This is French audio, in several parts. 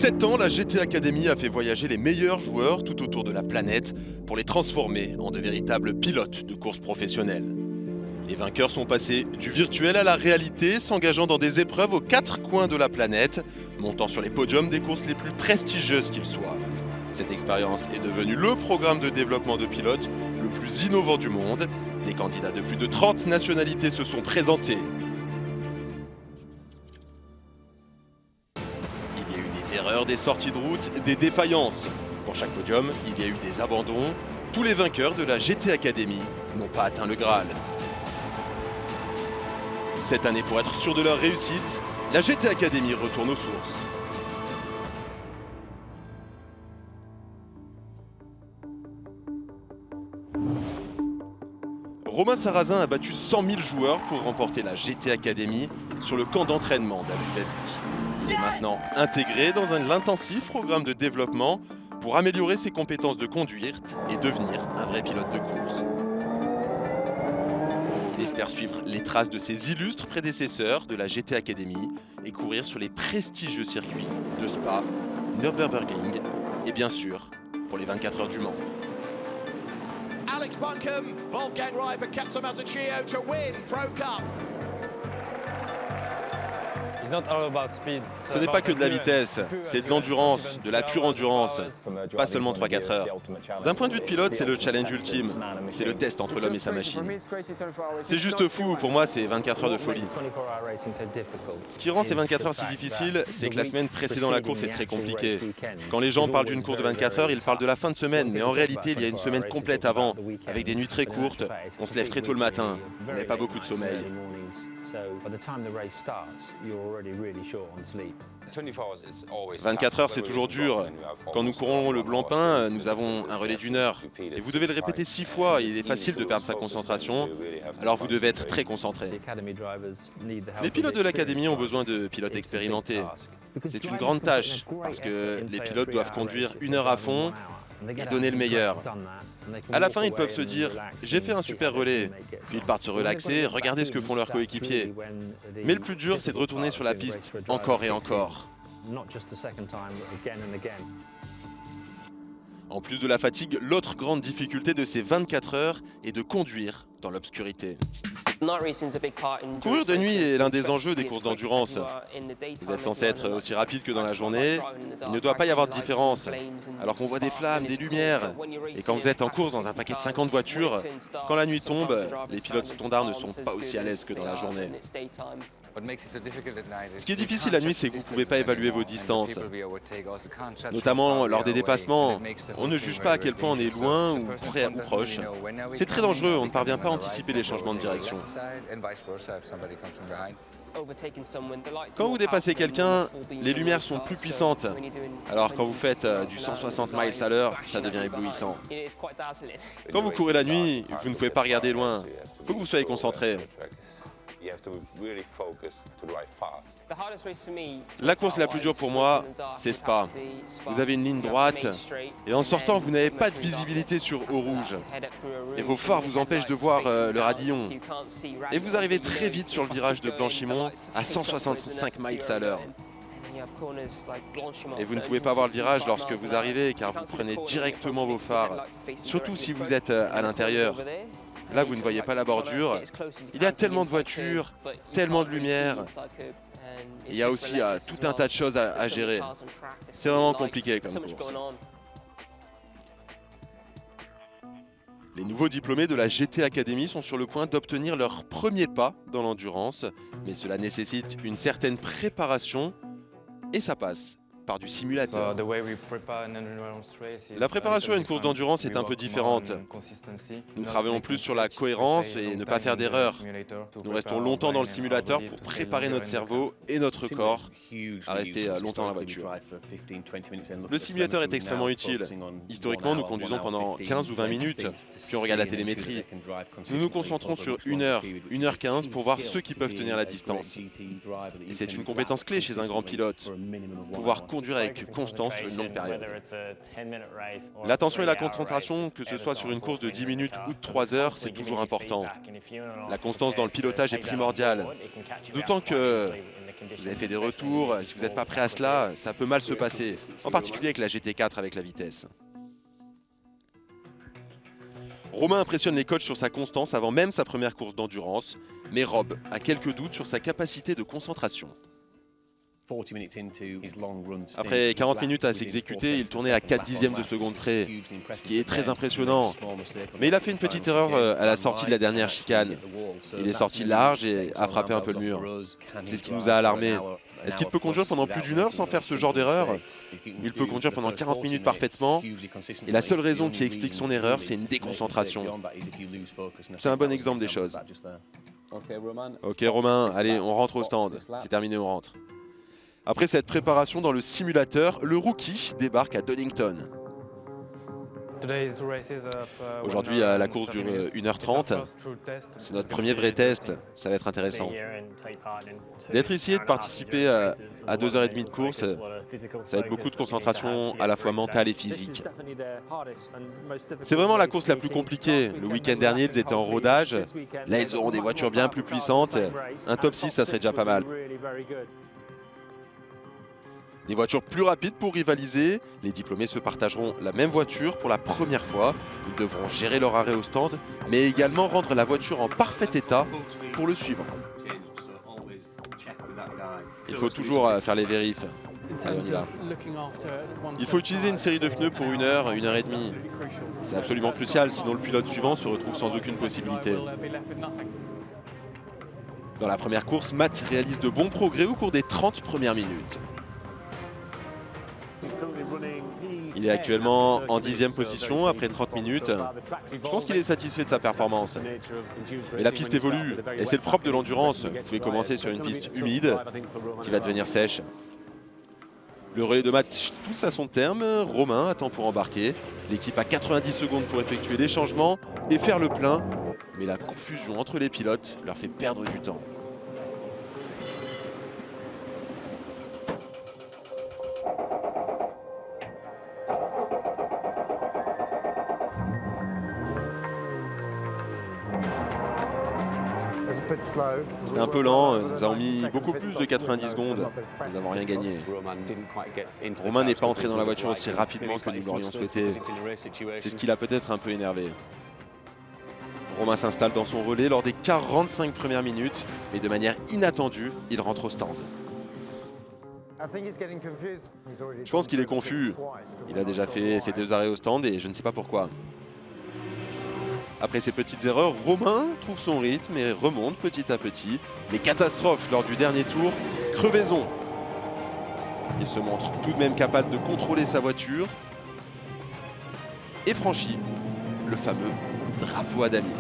7 ans, la GT Academy a fait voyager les meilleurs joueurs tout autour de la planète pour les transformer en de véritables pilotes de course professionnelles. Les vainqueurs sont passés du virtuel à la réalité, s'engageant dans des épreuves aux 4 coins de la planète, montant sur les podiums des courses les plus prestigieuses qu'ils soient. Cette expérience est devenue le programme de développement de pilotes le plus innovant du monde. Des candidats de plus de 30 nationalités se sont présentés. Il y a eu des erreurs, des sorties de route, des défaillances. Pour chaque podium, il y a eu des abandons. Tous les vainqueurs de la GT Academy n'ont pas atteint le Graal. Cette année, pour être sûr de leur réussite, la GT Academy retourne aux sources. Romain Sarrazin a battu 100 000 joueurs pour remporter la GT Academy sur le camp d'entraînement d'Abu Dhabi. Il est maintenant intégré dans un intensif programme de développement pour améliorer ses compétences de conduite et devenir un vrai pilote de course. Il espère suivre les traces de ses illustres prédécesseurs de la GT Academy et courir sur les prestigieux circuits de Spa, Nürburgring et bien sûr pour les 24 heures du Mans. Alex Buncombe, Wolfgang Reiber, Kepler Masachio to win Pro Cup. Ce n'est pas que de la vitesse, c'est de l'endurance, de la pure endurance, pas seulement 3-4 heures. D'un point de vue de pilote, c'est le challenge ultime, c'est le test entre l'homme et sa machine. C'est juste fou, pour moi c'est 24 heures de folie. Ce qui rend ces 24 heures si difficiles, c'est que la semaine précédant la course est très compliquée. Quand les gens parlent d'une course de 24 heures, ils parlent de la fin de semaine, mais en réalité il y a une semaine complète avant, avec des nuits très courtes, on se lève très tôt le matin, on n'a pas beaucoup de sommeil. 24 heures, c'est toujours dur. Quand nous courons le Blancpain, nous avons un relais d'1 heure. Et vous devez le répéter 6 fois. Il est facile de perdre sa concentration. Alors vous devez être très concentré. Les pilotes de l'académie ont besoin de pilotes expérimentés. C'est une grande tâche, parce que les pilotes doivent conduire 1 heure à fond et donner le meilleur. À la fin, ils peuvent se dire « j'ai fait un super relais ». Puis ils partent se relaxer, regarder ce que font leurs coéquipiers. Mais le plus dur, c'est de retourner sur la piste encore et encore. En plus de la fatigue, l'autre grande difficulté de ces 24 heures est de conduire dans l'obscurité. Courir de nuit est l'un des enjeux des courses d'endurance. Vous êtes censé être aussi rapide que dans la journée. Il ne doit pas y avoir de différence. Alors qu'on voit des flammes, des lumières. Et quand vous êtes en course dans un paquet de 50 voitures, quand la nuit tombe, les pilotes standards ne sont pas aussi à l'aise que dans la journée. Ce qui est difficile la nuit, c'est que vous ne pouvez pas évaluer vos distances. Notamment lors des dépassements, on ne juge pas à quel point on est loin ou près ou proche. C'est très dangereux, on ne parvient pas à anticiper les changements de direction. Quand vous dépassez quelqu'un, les lumières sont plus puissantes. Alors quand vous faites du 160 miles à l'heure, ça devient éblouissant. Quand vous courez la nuit, vous ne pouvez pas regarder loin. Il faut que vous soyez concentré. La course la plus dure pour moi, c'est Spa. Vous avez une ligne droite et en sortant, vous n'avez pas de visibilité sur eau rouge. Et vos phares vous empêchent de voir le radillon. Et vous arrivez très vite sur le virage de Blanchimont à 165 miles à l'heure. Et vous ne pouvez pas voir le virage lorsque vous arrivez car vous prenez directement vos phares, surtout si vous êtes à l'intérieur. Là, vous ne voyez pas la bordure. Il y a tellement de voitures, tellement de lumière. Il y a aussi tout un tas de choses à gérer. C'est vraiment compliqué comme course. Les nouveaux diplômés de la GT Academy sont sur le point d'obtenir leur premier pas dans l'endurance. Mais cela nécessite une certaine préparation et ça passe par du simulateur. La préparation à une course d'endurance est un peu différente. Nous travaillons plus sur la cohérence et ne pas faire d'erreurs. Nous restons longtemps dans le simulateur pour préparer notre cerveau et notre corps à rester longtemps dans la voiture. Le simulateur est extrêmement utile. Historiquement, nous conduisons pendant 15 ou 20 minutes, puis on regarde la télémétrie. Nous nous concentrons sur 1 heure, 1 heure 15 pour voir ceux qui peuvent tenir la distance. Et c'est une compétence clé chez un grand pilote. Pouvoir conduire avec constance sur une longue période. L'attention et la concentration, que ce soit sur une course de 10 minutes ou de 3 heures, c'est toujours important. La constance dans le pilotage est primordiale, d'autant que Vous avez fait des retours, si vous n'êtes pas prêt à cela, ça peut mal se passer, en particulier avec la GT4 avec la vitesse. Romain impressionne les coachs sur sa constance avant même sa première course d'endurance, mais Rob a quelques doutes sur sa capacité de concentration. Après 40 minutes à s'exécuter, il tournait à 4 dixièmes de seconde près, ce qui est très impressionnant. Mais il a fait une petite erreur à la sortie de la dernière chicane. Il est sorti large et a frappé un peu le mur. C'est ce qui nous a alarmés. Est-ce qu'il peut conduire pendant plus d'une heure sans faire ce genre d'erreur? Il peut conduire pendant 40 minutes parfaitement. Et la seule raison qui explique son erreur, c'est une déconcentration. C'est un bon exemple des choses. Ok Romain, allez, on rentre au stand. C'est terminé, on rentre. Après cette préparation dans le simulateur, le rookie débarque à Donington. Aujourd'hui, la course dure 1h30. C'est notre premier vrai test, ça va être intéressant. D'être ici et de participer à 2h30 de course, ça va être beaucoup de concentration à la fois mentale et physique. C'est vraiment la course la plus compliquée. Le week-end dernier, ils étaient en rodage. Là, ils auront des voitures bien plus puissantes. Un top 6, ça serait déjà pas mal. Des voitures plus rapides pour rivaliser. Les diplômés se partageront la même voiture pour la première fois. Ils devront gérer leur arrêt au stand, mais également rendre la voiture en parfait état pour le suivant. Il faut toujours faire les vérifs. Allez, on y va. Il faut utiliser une série de pneus pour 1 heure, 1h30. C'est absolument crucial, sinon le pilote suivant se retrouve sans aucune possibilité. Dans la première course, Matt réalise de bons progrès au cours des 30 premières minutes. Il est actuellement en 10e position après 30 minutes. Je pense qu'il est satisfait de sa performance. Mais la piste évolue et c'est le propre de l'endurance. Vous pouvez commencer sur une piste humide qui va devenir sèche. Le relais de match touche à son terme. Romain attend pour embarquer. L'équipe a 90 secondes pour effectuer les changements et faire le plein. Mais la confusion entre les pilotes leur fait perdre du temps. C'était un peu lent, nous avons mis beaucoup plus de 90 secondes, nous n'avons rien gagné. Romain n'est pas entré dans la voiture aussi rapidement que nous l'aurions souhaité. C'est ce qui l'a peut-être un peu énervé. Romain s'installe dans son relais lors des 45 premières minutes, mais de manière inattendue, il rentre au stand. Je pense qu'il est confus. Il a déjà fait ses 2 arrêts au stand et je ne sais pas pourquoi. Après ces petites erreurs, Romain trouve son rythme et remonte petit à petit. Mais catastrophe lors du dernier tour, crevaison. Il se montre tout de même capable de contrôler sa voiture et franchit le fameux drapeau à damier.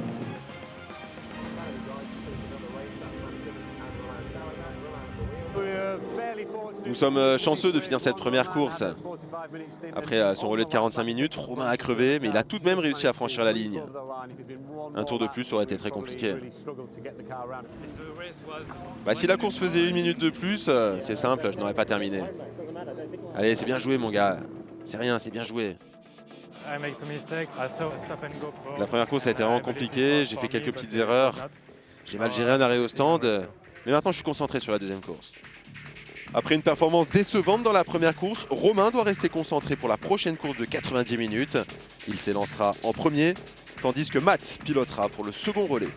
Nous sommes chanceux de finir cette première course. Après son relais de 45 minutes, Romain a crevé, mais il a tout de même réussi à franchir la ligne. Un tour de plus aurait été très compliqué. Si la course faisait 1 minute de plus, c'est simple, je n'aurais pas terminé. Allez, c'est bien joué mon gars. C'est rien, c'est bien joué. La première course a été vraiment compliquée, j'ai fait quelques petites erreurs. J'ai mal géré un arrêt au stand, mais maintenant je suis concentré sur la deuxième course. Après une performance décevante dans la première course, Romain doit rester concentré pour la prochaine course de 90 minutes. Il s'élancera en premier, tandis que Matt pilotera pour le second relais.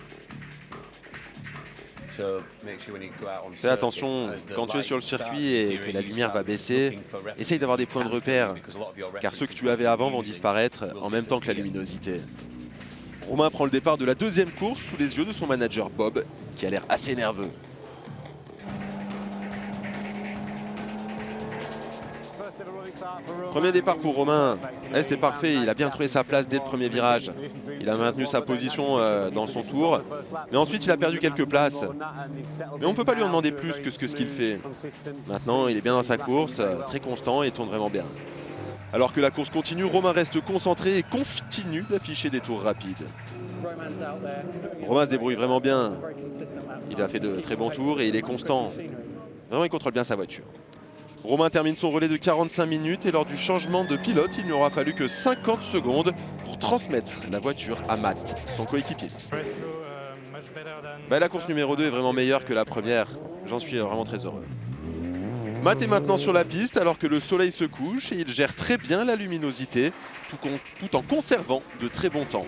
Fais attention, quand tu es sur le circuit et que la lumière va baisser, essaye d'avoir des points de repère, car ceux que tu avais avant vont disparaître en même temps que la luminosité. Romain prend le départ de la deuxième course sous les yeux de son manager Bob, qui a l'air assez nerveux. Premier départ pour Romain, c'était parfait, il a bien trouvé sa place dès le premier virage. Il a maintenu sa position dans son tour, mais ensuite il a perdu quelques places. Mais on ne peut pas lui en demander plus que ce qu'il fait. Maintenant, il est bien dans sa course, très constant et tourne vraiment bien. Alors que la course continue, Romain reste concentré et continue d'afficher des tours rapides. Romain se débrouille vraiment bien. Il a fait de très bons tours et il est constant. Vraiment, il contrôle bien sa voiture. Romain termine son relais de 45 minutes et lors du changement de pilote, il n'y aura fallu que 50 secondes pour transmettre la voiture à Matt, son coéquipier. La course numéro 2 est vraiment meilleure que la première. J'en suis vraiment très heureux. Matt est maintenant sur la piste alors que le soleil se couche et il gère très bien la luminosité tout en conservant de très bons temps.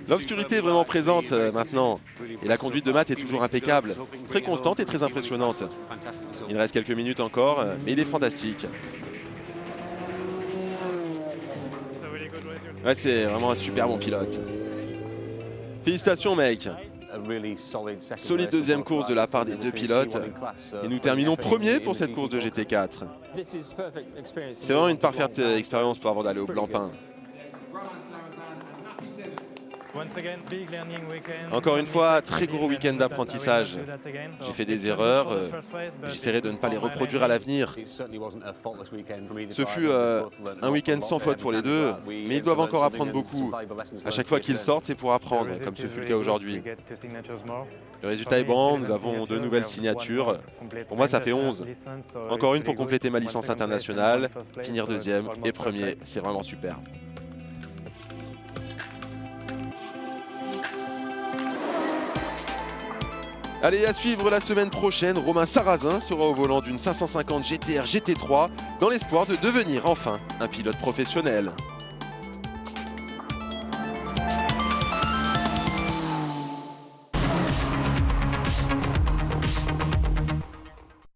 L'obscurité est vraiment présente maintenant et la conduite de Matt est toujours impeccable, très constante et très impressionnante. Il reste quelques minutes encore, mais il est fantastique. Ouais, c'est vraiment un super bon pilote. Félicitations mec. Solide deuxième course de la part des deux pilotes et nous terminons premier pour cette course de GT4. C'est vraiment une parfaite expérience pour avant d'aller au Blancpain. Encore une fois, très gros week-end d'apprentissage. J'ai fait des erreurs, j'essaierai de ne pas les reproduire à l'avenir. Ce fut un week-end sans faute pour les deux, mais ils doivent encore apprendre beaucoup. À chaque fois qu'ils sortent, c'est pour apprendre, comme ce fut le cas aujourd'hui. Le résultat est bon, nous avons 2 nouvelles signatures. Pour moi, ça fait 11. Encore une pour compléter ma licence internationale, finir deuxième et premier, c'est vraiment super. Allez, à suivre la semaine prochaine, Romain Sarrazin sera au volant d'une 550 GTR GT3 dans l'espoir de devenir enfin un pilote professionnel.